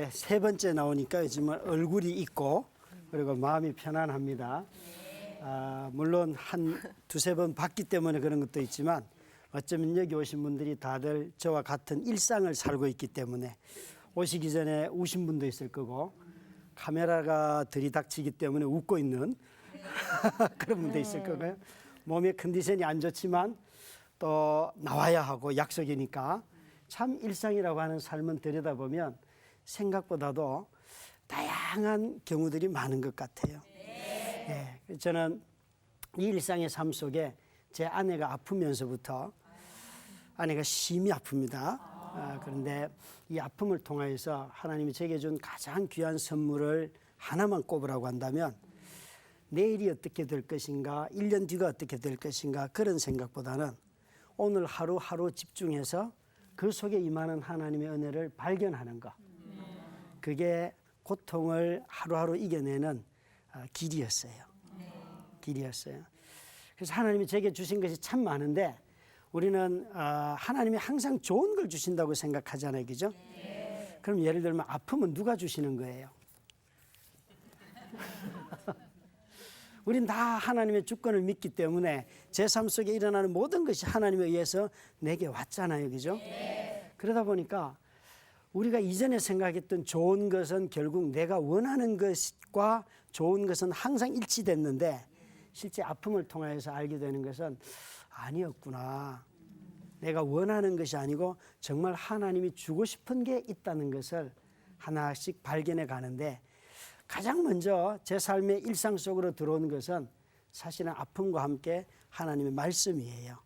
이제 세 번째 나오니까 지금 얼굴이 있고 그리고 마음이 편안합니다. 물론 한 두세 번 봤기 때문에 그런 것도 있지만 어쩌면 여기 오신 분들이 다들 저와 같은 일상을 살고 있기 때문에 오시기 전에 우신 분도 있을 거고 카메라가 들이닥치기 때문에 웃고 있는 그런 분도 있을 거고요. 몸의 컨디션이 안 좋지만 또 나와야 하고 약속이니까 참 일상이라고 하는 삶은 들여다보면 생각보다도 다양한 경우들이 많은 것 같아요. 네. 저는 이 일상의 삶 속에 제 아내가 아프면서부터 아내가 심히 아픕니다. 그런데 이 아픔을 통하여서 하나님이 제게 준 가장 귀한 선물을 하나만 꼽으라고 한다면 내일이 어떻게 될 것인가, 1년 뒤가 어떻게 될 것인가 그런 생각보다는 오늘 하루하루 집중해서 그 속에 임하는 하나님의 은혜를 발견하는 것. 그게 고통을 하루하루 이겨내는 길이었어요. 길이었어요. 그래서 하나님이 제게 주신 것이 참 많은데 우리는 하나님이 항상 좋은 걸 주신다고 생각하잖아요. 그죠? 그럼 예를 들면 아픔은 누가 주시는 거예요? 우린 다 하나님의 주권을 믿기 때문에 제 삶 속에 일어나는 모든 것이 하나님에 의해서 내게 왔잖아요. 그죠? 그러다 보니까 우리가 이전에 생각했던 좋은 것은 결국 내가 원하는 것과 좋은 것은 항상 일치됐는데 실제 아픔을 통해서 알게 되는 것은 아니었구나. 내가 원하는 것이 아니고 정말 하나님이 주고 싶은 게 있다는 것을 하나씩 발견해 가는데 가장 먼저 제 삶의 일상 속으로 들어온 것은 사실은 아픔과 함께 하나님의 말씀이에요.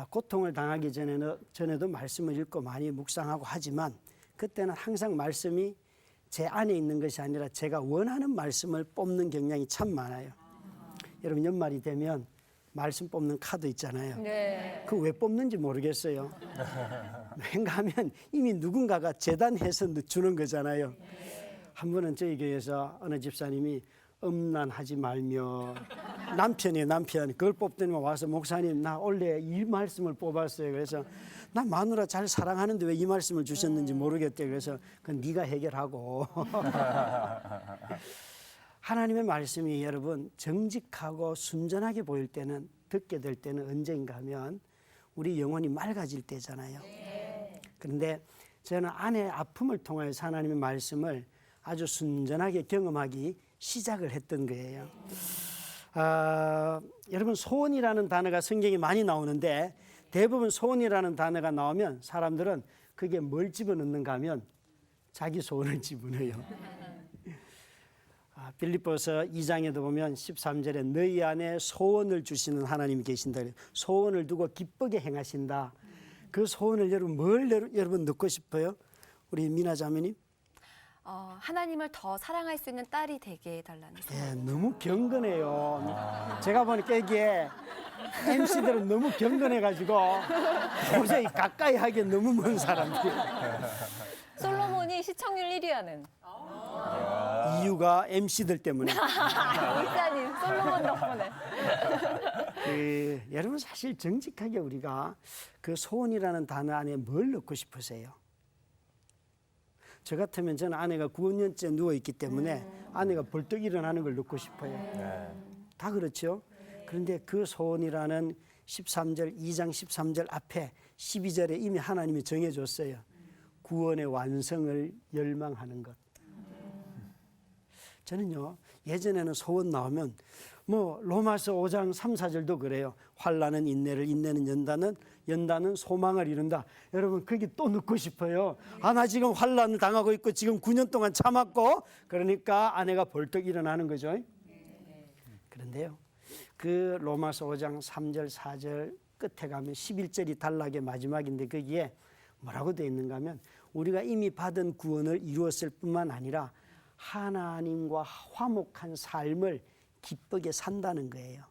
고통을 당하기 전에도 말씀을 읽고 많이 묵상하고 하지만 그때는 항상 말씀이 제 안에 있는 것이 아니라 제가 원하는 말씀을 뽑는 경향이 참 많아요. 여러분 연말이 되면 말씀 뽑는 카드 있잖아요. 네. 그거 왜 뽑는지 모르겠어요. 왠가 하면 이미 누군가가 재단해서 주는 거잖아요. 한 번은 저희 교회에서 어느 집사님이 음란하지 말며 남편이에요. 남편. 그걸 뽑더니 와서 목사님 나 원래 이 말씀을 뽑았어요. 그래서 나 마누라 잘 사랑하는데 왜 이 말씀을 주셨는지 모르겠대. 그래서 그건 네가 해결하고. 하나님의 말씀이 여러분 정직하고 순전하게 보일 때는 듣게 될 때는 언제인가 하면 우리 영혼이 맑아질 때잖아요. 그런데 저는 아내의 아픔을 통해서 하나님의 말씀을 아주 순전하게 경험하기 시작을 했던 거예요. 여러분 소원이라는 단어가 성경에 많이 나오는데 대부분 소원이라는 단어가 나오면 사람들은 그게 뭘 집어넣는가 하면 자기 소원을 집어넣어요. 빌립보서 2장에도 보면 13절에 너희 안에 소원을 주시는 하나님이 계신다. 소원을 두고 기쁘게 행하신다. 그 소원을 여러분 넣고 싶어요? 우리 미나 자매님? 하나님을 더 사랑할 수 있는 딸이 되게 해달라는 소원. 예, 너무 경건해요. 제가 보니까 이게 MC들은 너무 경건해가지고 도저히 가까이 하기엔 너무 먼 사람들. 솔로몬이 시청률 1위하는 이유가 MC들 때문에. 목사님 솔로몬 덕분에. 여러분 사실 정직하게 우리가 그 소원이라는 단어 안에 뭘 넣고 싶으세요? 저 같으면 저는 아내가 9년째 누워있기 때문에 아내가 벌떡 일어나는 걸 넣고 싶어요. 다 그렇죠? 그런데 그 소원이라는 13절, 2장 13절 앞에 12절에 이미 하나님이 정해줬어요. 구원의 완성을 열망하는 것. 저는요 예전에는 소원 나오면 뭐 로마서 5장 3, 4절도 그래요. 환난은 인내를, 인내는 연단은, 연단은 소망을 이룬다. 여러분 그게 또 넣고 싶어요. 나 지금 환난을 당하고 있고 지금 9년 동안 참았고 그러니까 아내가 벌떡 일어나는 거죠. 그런데요 그 로마서 5장 3절 4절 끝에 가면 11절이 단락의 마지막인데 거기에 뭐라고 되어 있는가 하면 우리가 이미 받은 구원을 이루었을 뿐만 아니라 하나님과 화목한 삶을 기쁘게 산다는 거예요.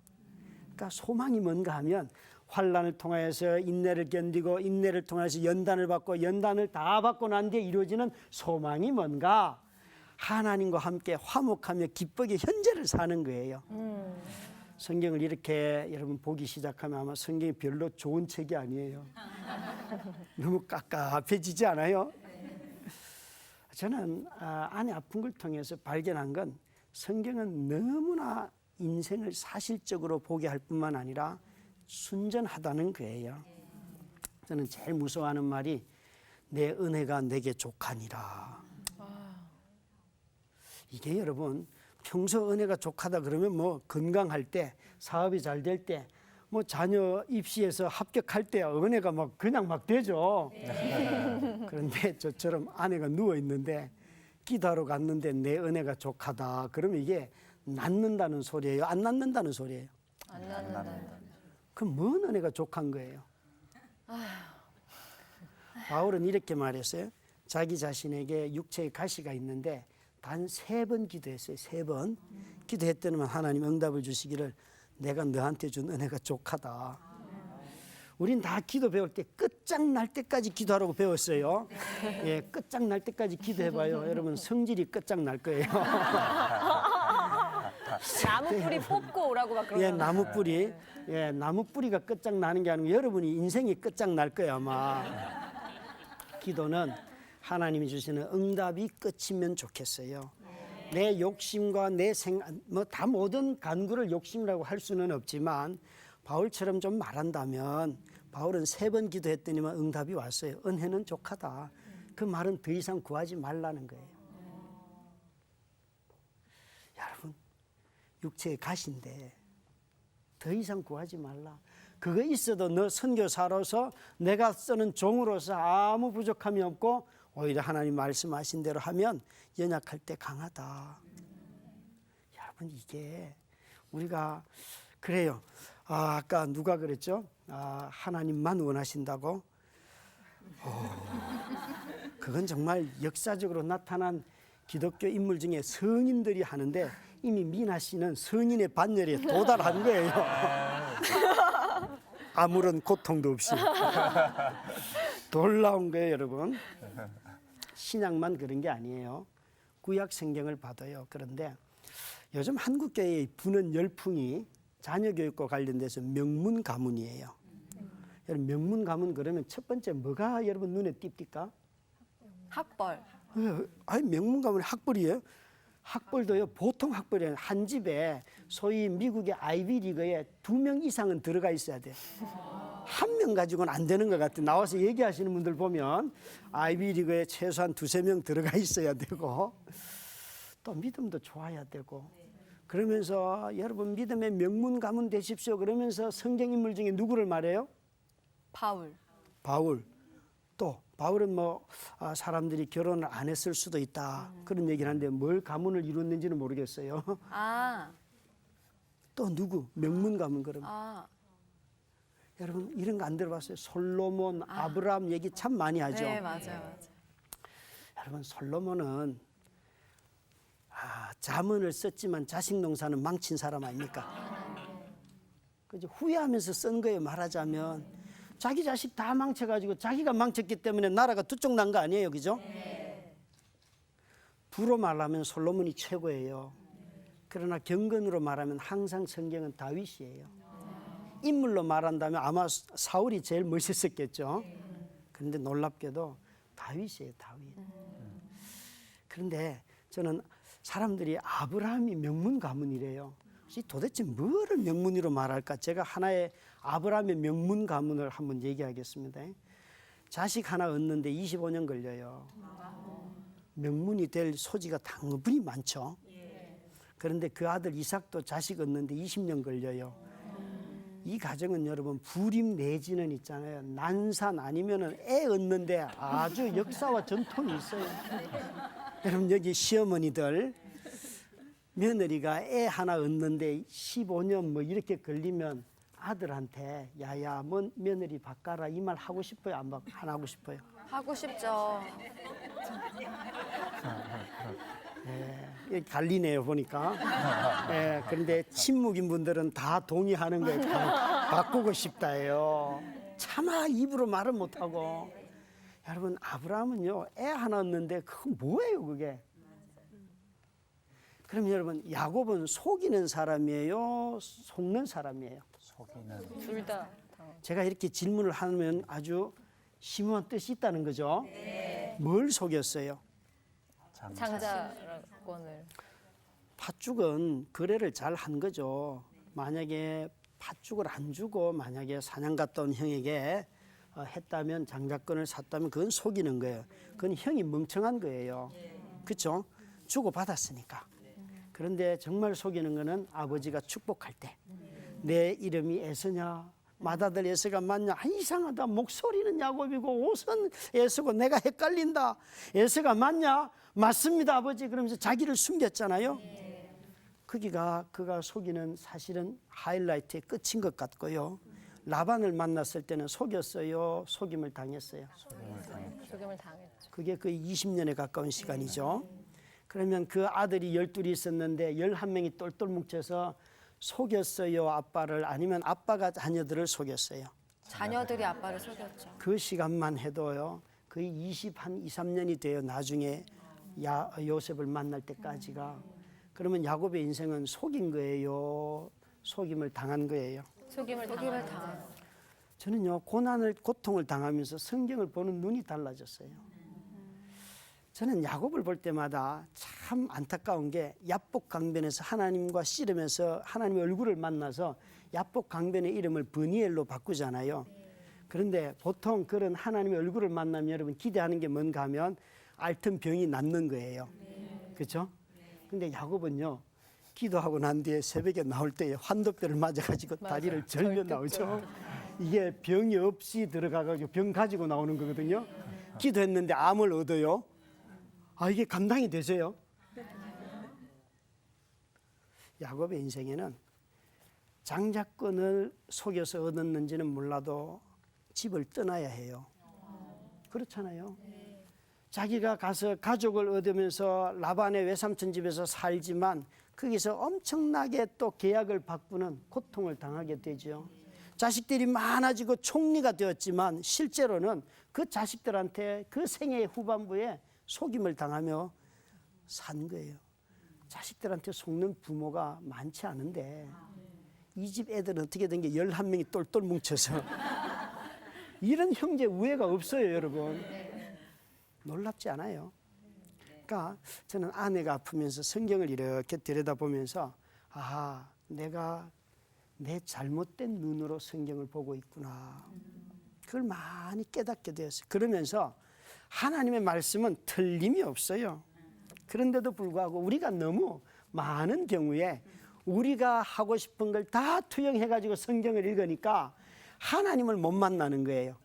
그러니까 소망이 뭔가 하면 환난을 통해서 인내를 견디고 인내를 통해서 연단을 받고 연단을 다 받고 난 뒤에 이루어지는 소망이 뭔가 하나님과 함께 화목하며 기쁘게 현재를 사는 거예요. 성경을 이렇게 여러분 보기 시작하면 아마 성경이 별로 좋은 책이 아니에요. 너무 깝깝해지지 않아요? 저는 아내 아픈 걸 통해서 발견한 건 성경은 너무나 인생을 사실적으로 보게 할 뿐만 아니라 순전하다는 거예요. 저는 제일 무서워하는 말이 내 은혜가 내게 족하니라. 이게 여러분 평소 은혜가 족하다 그러면 뭐 건강할 때, 사업이 잘 될 때, 뭐 자녀 입시에서 합격할 때 은혜가 막 그냥 막 되죠. 그런데 저처럼 아내가 누워 있는데 기도하러 갔는데 내 은혜가 족하다. 그러면 이게 낫는다는 소리예요? 안 낫는다는 소리예요? 안 낫는다. 그럼 뭔 은혜가 족한 거예요? 바울은 이렇게 말했어요. 자기 자신에게 육체의 가시가 있는데 단 3번 기도했어요. 3번 기도했더니만 하나님 응답을 주시기를 내가 너한테 준 은혜가 족하다. 우린 다 기도 배울 때 끝장날 때까지 기도하라고 배웠어요. 예, 끝장날 때까지 기도해봐요. 여러분 성질이 끝장날 거예요. 나무 뿌리 뽑고 오라고 막 예, 그러잖아요. 나무 뿌리. 예, 나무 뿌리가 끝장나는 게 아니고 여러분이 인생이 끝장날 거예요 아마. 기도는 하나님이 주시는 응답이 끝이면 좋겠어요. 내 욕심과 내 생각, 뭐 다 모든 간구를 욕심이라고 할 수는 없지만 바울처럼 좀 말한다면 바울은 3번 기도했더니만 응답이 왔어요. 은혜는 족하다. 그 말은 더 이상 구하지 말라는 거예요. 여러분 육체의 가시인데 더 이상 구하지 말라. 그거 있어도 너 선교사로서 내가 쓰는 종으로서 아무 부족함이 없고 오히려 하나님 말씀하신 대로 하면 연약할 때 강하다. 여러분 이게 우리가 그래요. 아까 누가 그랬죠? 하나님만 원하신다고? 그건 정말 역사적으로 나타난 기독교 인물 중에 성인들이 하는데 이미 미나 씨는 성인의 반열에 도달한 거예요. 아무런 고통도 없이. 놀라운 거예요, 여러분. 신약만 그런 게 아니에요. 구약 성경을 봐도요. 그런데 요즘 한국 교회의 부는 열풍이 자녀 교육과 관련돼서 명문 가문이에요. 여러분 명문 가문 그러면 첫 번째 뭐가 여러분 눈에 띕니까? 학벌. 아니 명문 가문이 학벌이에요? 학벌도요 보통 학벌이 아니라 한 집에 소위 미국의 아이비리그에 2명 이상은 들어가 있어야 돼요. 1명 가지고는 안 되는 것 같아요. 나와서 얘기하시는 분들 보면 아이비리그에 최소한 2~3명 들어가 있어야 되고 또 믿음도 좋아야 되고 그러면서 여러분 믿음의 명문 가문 되십시오 그러면서 성경 인물 중에 누구를 말해요? 바울. 바울. 또 바울은 뭐 사람들이 결혼을 안 했을 수도 있다 그런 얘기를 하는데 뭘 가문을 이뤘는지는 모르겠어요. 또 누구? 명문 가문 그러면. 여러분 이런 거 안 들어봤어요? 솔로몬, 아브라함 얘기 참 많이 하죠. 네, 맞아요. 여러분 솔로몬은 자문을 썼지만 자식 농사는 망친 사람 아닙니까? 그죠? 후회하면서 쓴 거예요. 말하자면 자기 자식 다 망쳐가지고 자기가 망쳤기 때문에 나라가 두쪽 난 거 아니에요, 그죠? 부로 말하면 솔로몬이 최고예요. 그러나 경건으로 말하면 항상 성경은 다윗이에요. 인물로 말한다면 아마 사울이 제일 멋있었겠죠. 그런데 놀랍게도 다윗이에요, 다윗. 그런데 저는 사람들이 아브라함이 명문 가문이래요. 도대체 뭐를 명문으로 말할까? 제가 하나의 아브라함의 명문 가문을 한번 얘기하겠습니다. 자식 하나 얻는데 25년 걸려요. 명문이 될 소지가 당분이 많죠. 그런데 그 아들 이삭도 자식 얻는데 20년 걸려요. 이 가정은 여러분 부림 내지는 있잖아요. 난산 아니면은 애 얻는데 아주 역사와 전통이 있어요. 여러분 여기 시어머니들 며느리가 애 하나 얻는데 15년 뭐 이렇게 걸리면 아들한테 야야 뭐 며느리 바꿔라 이 말 하고 싶어요? 안 하고 싶어요? 하고 싶죠. 갈리네요 보니까. 그런데 친묵인 분들은 다 동의하는 거예요. 바꾸고 싶다예요. 차마 입으로 말을 못하고. 여러분 아브라함은요 애 하나 얻는데 그거 뭐예요 그게? 그럼 여러분 야곱은 속이는 사람이에요? 속는 사람이에요? 속이는. 둘 다. 제가 이렇게 질문을 하면 아주 심오한 뜻이 있다는 거죠. 뭘 속였어요? 장자권을. 팥죽은 거래를 잘 한 거죠. 만약에 팥죽을 안 주고 만약에 사냥 갔다 온 형에게 했다면 장자권을 샀다면 그건 속이는 거예요. 그건 형이 멍청한 거예요. 그렇죠? 주고 받았으니까. 그런데 정말 속이는 거는 아버지가 축복할 때 내 이름이 에서냐 맏아들 에서가 맞냐? 아, 이상하다. 목소리는 야곱이고 옷은 에서고 내가 헷갈린다. 에서가 맞냐? 맞습니다 아버지. 그러면서 자기를 숨겼잖아요. 그가 속이는 사실은 하이라이트의 끝인 것 같고요. 라반을 만났을 때는 속였어요. 속임을 당했어요. 죽임을 당했죠. 그게 거의 20년에 가까운 시간이죠. 그러면 그 아들이 12이 있었는데 11명이 똘똘 뭉쳐서 속였어요 아빠를, 아니면 아빠가 자녀들을 속였어요. 자녀들이 아빠를 속였죠. 그 시간만 해도요 거의 23년이 돼요. 나중에 요셉을 만날 때까지가. 그러면 야곱의 인생은 속인 거예요, 속임을 당한 거예요? 속임을 당한. 저는요 고통을 당하면서 성경을 보는 눈이 달라졌어요. 저는 야곱을 볼 때마다 참 안타까운 게 야복 강변에서 하나님과 씨름해서 하나님의 얼굴을 만나서 야복 강변의 이름을 브니엘로 바꾸잖아요. 그런데 보통 그런 하나님의 얼굴을 만나면 여러분 기대하는 게 뭔가 하면 앓던 병이 낫는 거예요. 그렇죠? 근데 야곱은요 기도하고 난 뒤에 새벽에 나올 때 환도뼈를 맞아가지고 다리를 절며 나오죠. 이게 병이 없이 들어가가지고 병 가지고 나오는 거거든요. 기도했는데 암을 얻어요. 아, 이게 감당이 되세요? 야곱의 인생에는 장자권을 속여서 얻었는지는 몰라도 집을 떠나야 해요. 그렇잖아요. 자기가 가서 가족을 얻으면서 라반의 외삼촌 집에서 살지만 거기서 엄청나게 또 계약을 바꾸는 고통을 당하게 되죠. 자식들이 많아지고 총리가 되었지만 실제로는 그 자식들한테 그 생애의 후반부에 속임을 당하며 산 거예요. 자식들한테 속는 부모가 많지 않은데 이 집 애들은 어떻게 된 게 11명이 똘똘 뭉쳐서 이런 형제 우애가 없어요, 여러분. 놀랍지 않아요? 그러니까 저는 아내가 아프면서 성경을 이렇게 들여다보면서 아, 내가 내 잘못된 눈으로 성경을 보고 있구나. 그걸 많이 깨닫게 되었어요. 그러면서 하나님의 말씀은 틀림이 없어요. 그런데도 불구하고 우리가 너무 많은 경우에 우리가 하고 싶은 걸 다 투영해가지고 성경을 읽으니까 하나님을 못 만나는 거예요.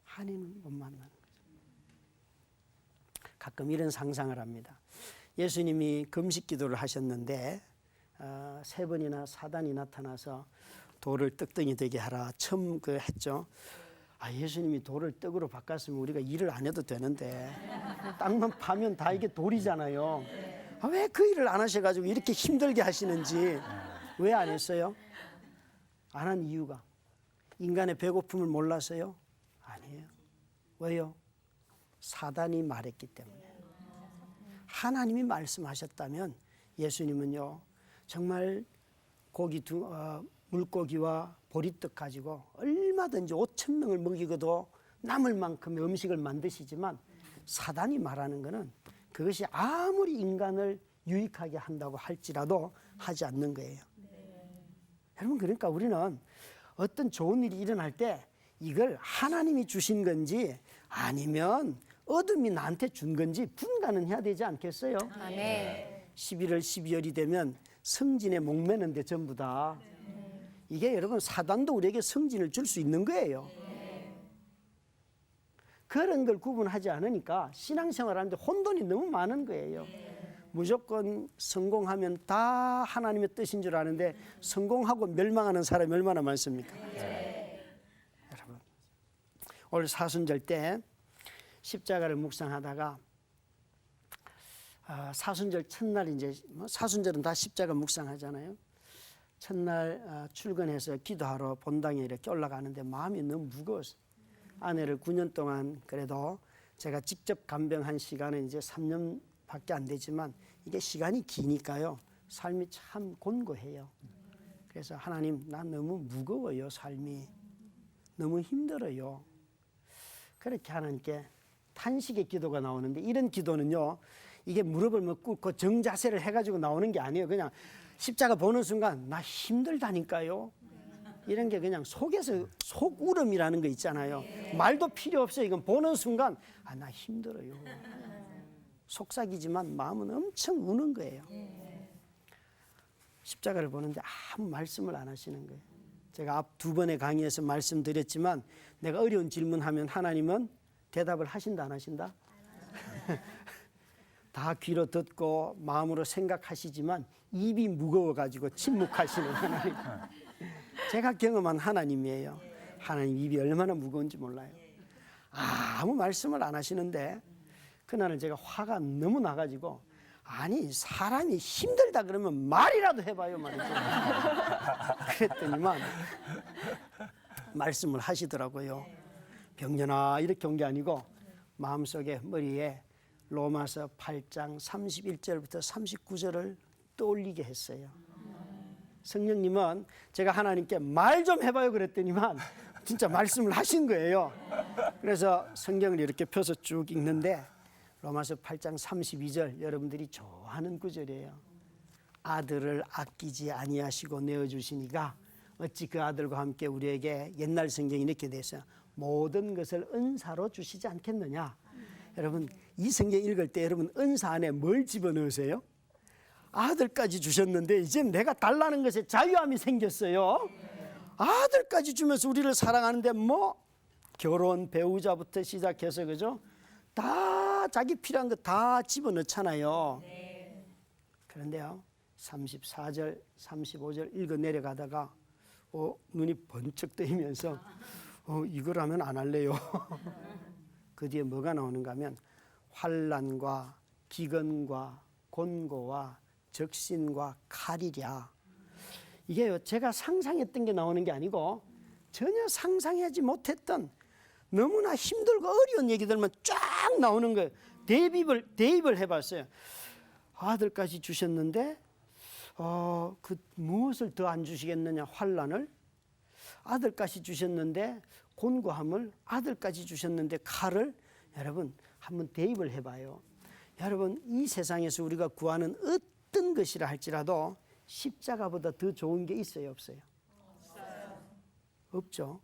하나님을 못 만나는 거죠. 가끔 이런 상상을 합니다. 예수님이 금식 기도를 하셨는데 3번이나 사단이 나타나서 돌을 떡덩이 되게 하라 처음 했죠. 아, 예수님이 돌을 떡으로 바꿨으면 우리가 일을 안 해도 되는데 땅만 파면 다 이게 돌이잖아요. 아, 왜 그 일을 안 하셔가지고 이렇게 힘들게 하시는지 왜 안 했어요? 안 한 이유가 인간의 배고픔을 몰라서요? 아니에요. 왜요? 사단이 말했기 때문에. 하나님이 말씀하셨다면 예수님은요 정말 물고기와 보리떡 가지고 얼마든지 5,000명을 먹이고도 남을 만큼의 음식을 만드시지만 사단이 말하는 것은 그것이 아무리 인간을 유익하게 한다고 할지라도 하지 않는 거예요. 여러분, 그러니까 우리는 어떤 좋은 일이 일어날 때 이걸 하나님이 주신 건지 아니면 어둠이 나한테 준 건지 분간은 해야 되지 않겠어요? 아멘. 11월 12월이 되면 성진에 목매는데 전부 다 이게 여러분 사단도 우리에게 성진을 줄 수 있는 거예요. 그런 걸 구분하지 않으니까 신앙생활 하는데 혼돈이 너무 많은 거예요. 무조건 성공하면 다 하나님의 뜻인 줄 아는데 성공하고 멸망하는 사람이 얼마나 많습니까? 여러분, 올 사순절 때 십자가를 묵상하다가 사순절 첫날 이제 사순절은 다 십자가 묵상하잖아요. 첫날 출근해서 기도하러 본당에 이렇게 올라가는데 마음이 너무 무거웠어요. 아내를 9년 동안 그래도 제가 직접 간병한 시간은 이제 3년밖에 안 되지만 이게 시간이 기니까요. 삶이 참 곤고해요. 그래서 하나님, 난 너무 무거워요. 삶이 너무 힘들어요. 그렇게 하나님께 탄식의 기도가 나오는데 이런 기도는요. 이게 무릎을 뭐 꿇고 정자세를 해가지고 나오는 게 아니에요. 그냥 십자가 보는 순간 나 힘들다니까요. 이런 게 그냥 속에서 속울음이라는 거 있잖아요. 말도 필요 없어요. 이건 보는 순간 나 힘들어요. 속삭이지만 마음은 엄청 우는 거예요. 십자가를 보는데 아무 말씀을 안 하시는 거예요. 제가 앞 두 번의 강의에서 말씀드렸지만 내가 어려운 질문하면 하나님은 대답을 하신다 안 하신다? 다 귀로 듣고 마음으로 생각하시지만 입이 무거워가지고 침묵하시는 하나님. 제가 경험한 하나님이에요. 하나님 입이 얼마나 무거운지 몰라요. 아무 말씀을 안 하시는데 그날은 제가 화가 너무 나가지고 아니 사람이 힘들다 그러면 말이라도 해봐요 말이죠. 그랬더니만 말씀을 하시더라고요. 병년아 이렇게 온 게 아니고 마음속에 머리에 로마서 8장 31절부터 39절을 떠올리게 했어요. 성령님은 제가 하나님께 말 좀 해봐요 그랬더니만 진짜 말씀을 하신 거예요. 그래서 성경을 이렇게 펴서 쭉 읽는데 로마서 8장 32절 여러분들이 좋아하는 구절이에요. 아들을 아끼지 아니하시고 내어주시니가 어찌 그 아들과 함께 우리에게 옛날 성경이 이렇게 돼 있어요. 모든 것을 은사로 주시지 않겠느냐. 여러분 이 성경 읽을 때 여러분 은사 안에 뭘 집어넣으세요? 아들까지 주셨는데 이제 내가 달라는 것에 자유함이 생겼어요. 아들까지 주면서 우리를 사랑하는데 뭐 결혼 배우자부터 시작해서 그죠? 다 자기 필요한 거 다 집어넣잖아요. 그런데요 34절 35절 읽어 내려가다가 눈이 번쩍 뜨이면서 이거라면 안 할래요. 그 뒤에 뭐가 나오는가 하면 환난과 기근과 곤고와 적신과 칼이랴. 이게요 제가 상상했던 게 나오는 게 아니고 전혀 상상하지 못했던 너무나 힘들고 어려운 얘기들만 쫙 나오는 거예요. 대입을 해봤어요. 아들까지 주셨는데 그 무엇을 더 안 주시겠느냐. 환난을 아들까지 주셨는데 곤고함을 아들까지 주셨는데 칼을 여러분 한번 대입을 해봐요. 여러분 이 세상에서 우리가 구하는 어떤 것이라 할지라도 십자가보다 더 좋은 게 있어요 없어요? 없죠.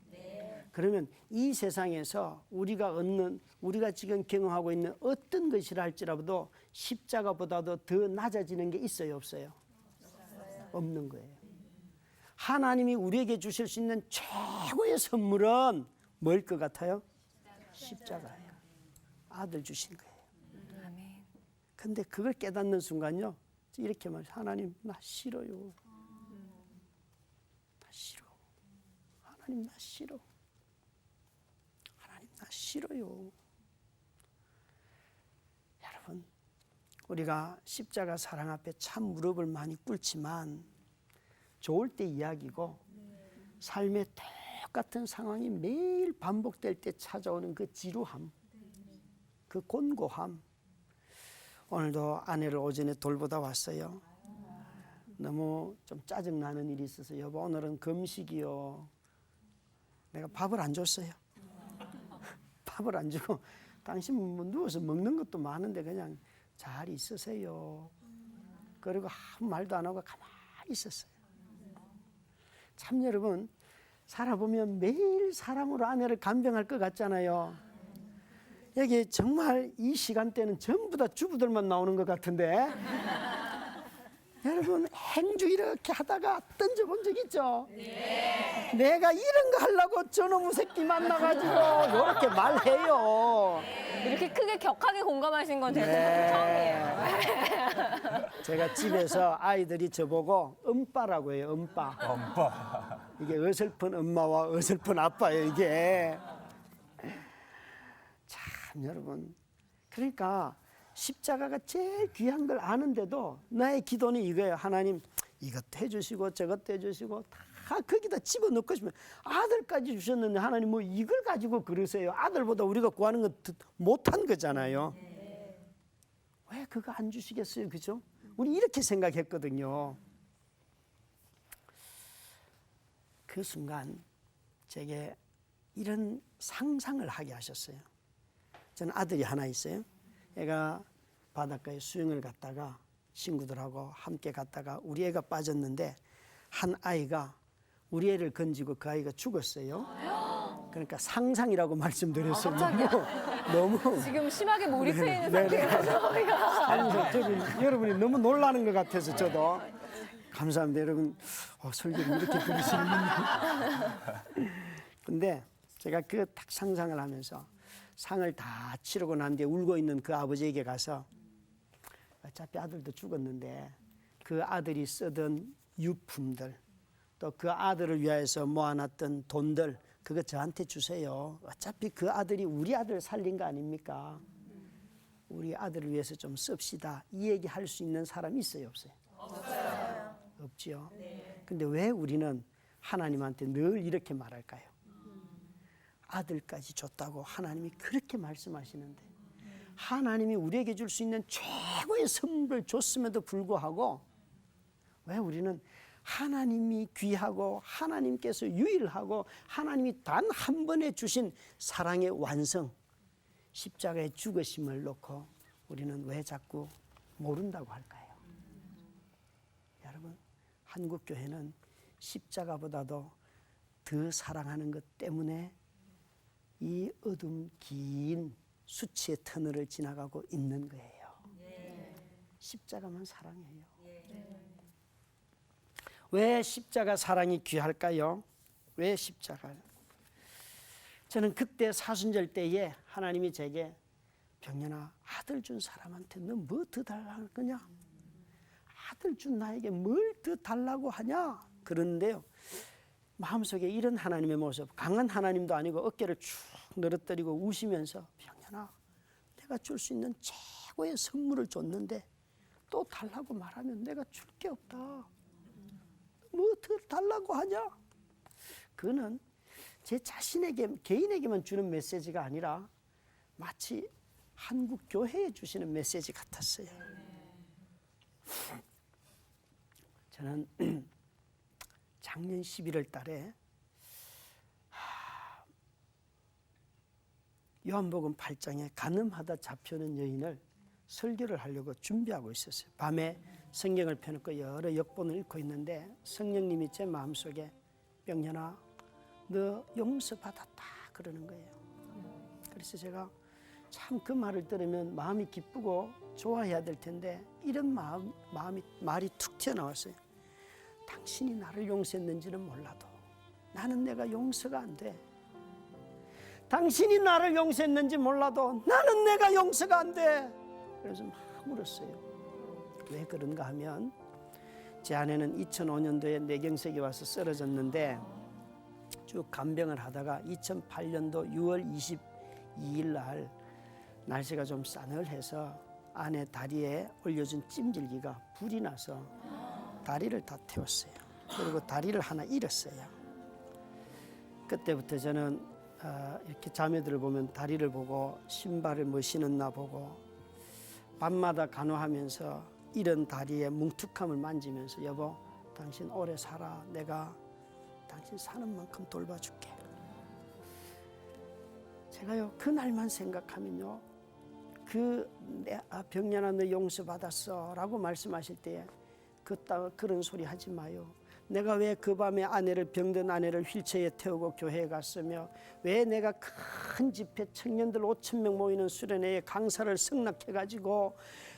그러면 이 세상에서 우리가 지금 경험하고 있는 어떤 것이라 할지라도 십자가보다도 더 낮아지는 게 있어요 없어요? 없는 거예요. 하나님이 우리에게 주실 수 있는 최고의 선물은 뭘 것 같아요? 십자가예요. 아들 주신 거예요. 근데 그걸 깨닫는 순간요 이렇게 말해요. 하나님 나 싫어요. 나 싫어. 하나님 나 싫어. 하나님 나 싫어요. 여러분 우리가 십자가 사랑 앞에 참 무릎을 많이 꿇지만 좋을 때 이야기고 삶의 똑같은 상황이 매일 반복될 때 찾아오는 그 지루함, 그 곤고함. 오늘도 아내를 오전에 돌보다 왔어요. 너무 좀 짜증나는 일이 있어서 여보 오늘은 금식이요. 내가 밥을 안 줬어요. 밥을 안 주고 당신 뭐 누워서 먹는 것도 많은데 그냥 잘 있으세요. 그리고 아무 말도 안 하고 가만히 있었어요. 참 여러분 살아보면 매일 사람으로 아내를 간병할 것 같잖아요. 여기 정말 이 시간대는 전부 다 주부들만 나오는 것 같은데 여러분 행주 이렇게 하다가 던져본 적 있죠? 네. 내가 이런 거 하려고 저놈의 새끼 만나가지고 이렇게 말해요. 이렇게 크게 격하게 공감하신 건 제가 네. 처음이에요. 제가 집에서 아이들이 저보고 엄빠라고 해요. 엄빠. 이게 어설픈 엄마와 어설픈 아빠예요. 이게. 참 여러분 그러니까 십자가가 제일 귀한 걸 아는데도 나의 기도는 이거예요. 하나님 이것도 해주시고 저것도 해주시고 다 거기다 집어넣고 싶으면 아들까지 주셨는데 하나님 뭐 이걸 가지고 그러세요. 아들보다 우리가 구하는 건 못한 거잖아요. 왜 그거 안 주시겠어요? 그죠? 우리 이렇게 생각했거든요. 그 순간 제게 이런 상상을 하게 하셨어요. 저는 아들이 하나 있어요. 애가 바닷가에 수영을 갔다가 친구들하고 함께 갔다가 우리 애가 빠졌는데 한 아이가 우리 애를 건지고 그 아이가 죽었어요. 그러니까 상상이라고 말씀드렸어요. 너무 지금 심하게 몰입해 있는 네, 네. 상태여서. 상상. 저는 여러분이 너무 놀라는 것 같아서 저도 감사합니다. 여러분 설교를 이렇게 들으시는군요. 근데 제가 그 딱 상상을 하면서 상을 다 치르고 난 뒤에 울고 있는 그 아버지에게 가서 어차피 아들도 죽었는데 그 아들이 쓰던 유품들 또 그 아들을 위하여서 모아놨던 돈들 그거 저한테 주세요. 어차피 그 아들이 우리 아들 살린 거 아닙니까? 우리 아들을 위해서 좀 씁시다. 이 얘기 할 수 있는 사람이 있어요, 없어요? 없지요. 근데 왜 우리는 하나님한테 늘 이렇게 말할까요? 아들까지 줬다고 하나님이 그렇게 말씀하시는데 하나님이 우리에게 줄 수 있는 최고의 선물을 줬음에도 불구하고 왜 우리는 하나님이 귀하고 하나님께서 유일하고 하나님이 단 한 번에 주신 사랑의 완성 십자가의 죽으심을 놓고 우리는 왜 자꾸 모른다고 할까요? 여러분 한국 교회는 십자가보다도 더 사랑하는 것 때문에 이 어둠 긴 수치의 터널을 지나가고 있는 거예요. 십자가만 사랑해요. 왜 십자가 사랑이 귀할까요? 왜 십자가? 저는 그때 사순절 때에 하나님이 제게 병년아 아들 준 사람한테 너 뭐 더 달라는 거냐? 아들 준 나에게 뭘 더 달라고 하냐? 그런데요. 마음속에 이런 하나님의 모습 강한 하나님도 아니고 어깨를 쭉 늘어뜨리고 우시면서 병년아 내가 줄 수 있는 최고의 선물을 줬는데 또 달라고 말하면 내가 줄 게 없다. 뭐 더 달라고 하냐? 그는 제 자신에게 개인에게만 주는 메시지가 아니라 마치 한국 교회에 주시는 메시지 같았어요. 저는 작년 11월 달에 요한복음 8장에 간음하다 잡혀오는 여인을 설교를 하려고 준비하고 있었어요. 밤에 성경을 펴놓고 여러 역본을 읽고 있는데 성령님이 제 마음속에 병년아 너 용서받았다 그러는 거예요. 그래서 제가 참 그 말을 들으면 마음이 기쁘고 좋아해야 될 텐데 이런 말이 툭 튀어나왔어요. 당신이 나를 용서했는지는 몰라도 나는 내가 용서가 안 돼. 당신이 나를 용서했는지 몰라도 나는 내가 용서가 안 돼. 그래서 막 울었어요. 왜 그런가 하면 제 아내는 2005년도에 뇌경색이 와서 쓰러졌는데 쭉 간병을 하다가 2008년도 6월 22일 날 날씨가 좀 싸늘해서 아내 다리에 올려준 찜질기가 불이 나서 다리를 다 태웠어요. 그리고 다리를 하나 잃었어요. 그때부터 저는 이렇게 자매들을 보면 다리를 보고 신발을 뭐 신었나 보고 밤마다 간호하면서 이런 다리에 뭉툭함을 만지면서 여보 당신 오래 살아. 내가 당신 사는 만큼 돌봐줄게. 제가요 그날만 생각하면요 병년아 너 용서받았어 라고 말씀하실 때에 그런 소리 하지 마요. 내가 왜 그 밤에 병든 아내를 휠체어에 태우고 교회에 갔으며 왜 내가 큰 집회 청년들 5,000명 모이는 수련회에 강사를 승낙해가지고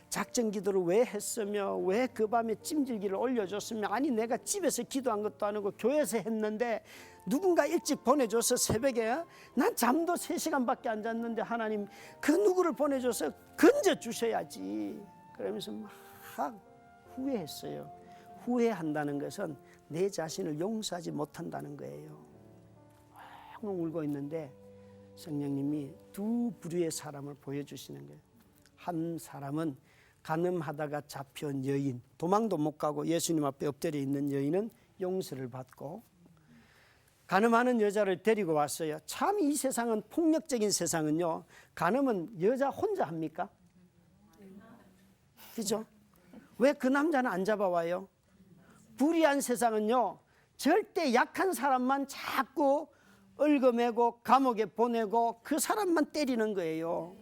작전 기도를 왜 했으며 왜 그 밤에 찜질기를 올려줬으며 아니 내가 집에서 기도한 것도 아니고 교회에서 했는데 누군가 일찍 보내줘서 새벽에 난 잠도 3시간밖에 안 잤는데 하나님 그 누구를 보내줘서 건져주셔야지 그러면서 막 후회했어요. 후회한다는 것은 내 자신을 용서하지 못한다는 거예요. 엉엉 울고 있는데 성령님이 두 부류의 사람을 보여주시는 거예요. 한 사람은 간음하다가 잡혀온 여인, 도망도 못 가고 예수님 앞에 엎드려 있는 여인은 용서를 받고 간음하는 여자를 데리고 왔어요. 참 이 세상은 폭력적인 세상은요. 간음은 여자 혼자 합니까? 그죠? 왜 그 남자는 안 잡아와요? 불의한 세상은요. 절대 약한 사람만 자꾸 얽어매고 감옥에 보내고 그 사람만 때리는 거예요.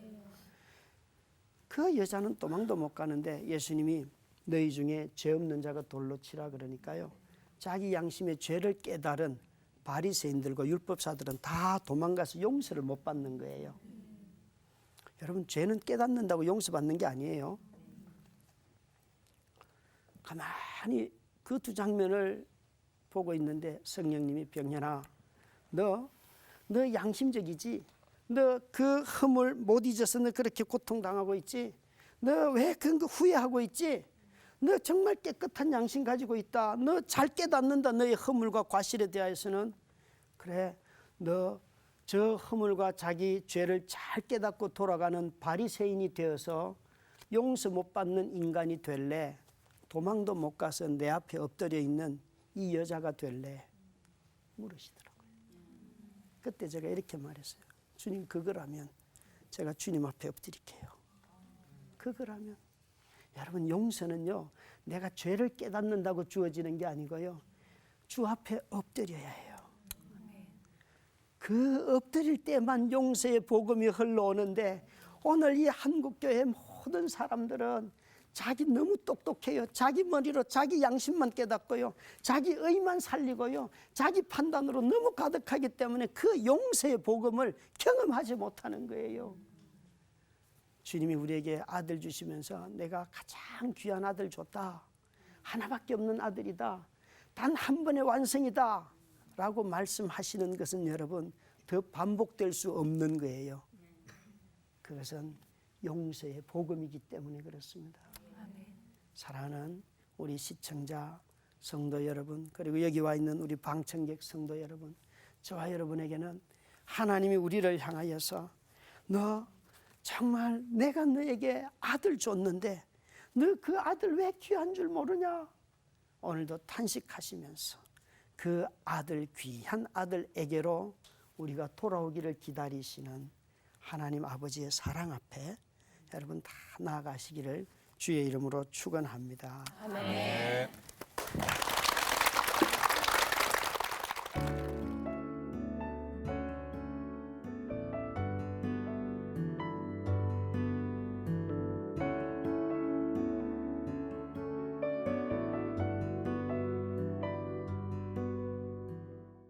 그 여자는 도망도 못 가는데 예수님이 너희 중에 죄 없는 자가 돌로 치라 그러니까요. 자기 양심의 죄를 깨달은 바리새인들과 율법사들은 다 도망가서 용서를 못 받는 거예요. 여러분, 죄는 깨닫는다고 용서받는 게 아니에요. 가만히 그 두 장면을 보고 있는데 성령님이 병현아, 너 양심적이지? 너 그 흠을 못 잊어서 너 그렇게 고통당하고 있지? 너 왜 그런 거 후회하고 있지? 너 정말 깨끗한 양심 가지고 있다. 너 잘 깨닫는다. 너의 허물과 과실에 대해서는. 그래, 너 저 허물과 자기 죄를 잘 깨닫고 돌아가는 바리새인이 되어서 용서 못 받는 인간이 될래? 도망도 못 가서 내 앞에 엎드려 있는 이 여자가 될래? 물으시더라고요. 그때 제가 이렇게 말했어요. 주님, 그거라면 제가 주님 앞에 엎드릴게요. 그거라면. 여러분, 용서는요, 내가 죄를 깨닫는다고 주어지는 게 아니고요, 주 앞에 엎드려야 해요. 그 엎드릴 때만 용서의 복음이 흘러오는데, 오늘 이 한국교회 모든 사람들은 자기 너무 똑똑해요. 자기 머리로 자기 양심만 깨닫고요, 자기 의만 살리고요, 자기 판단으로 너무 가득하기 때문에 그 용서의 복음을 경험하지 못하는 거예요. 주님이 우리에게 아들 주시면서 내가 가장 귀한 아들 줬다, 하나밖에 없는 아들이다, 단 한 번의 완성이다 라고 말씀하시는 것은 여러분, 더 반복될 수 없는 거예요. 그것은 용서의 복음이기 때문에 그렇습니다. 사랑하는 우리 시청자 성도 여러분, 그리고 여기 와 있는 우리 방청객 성도 여러분, 저와 여러분에게는 하나님이 우리를 향하여서 너 정말 내가 너에게 아들 줬는데 너 그 아들 왜 귀한 줄 모르냐? 오늘도 탄식하시면서 그 아들, 귀한 아들에게로 우리가 돌아오기를 기다리시는 하나님 아버지의 사랑 앞에 여러분 다 나아가시기를 주의 이름으로 축원합니다. 아멘.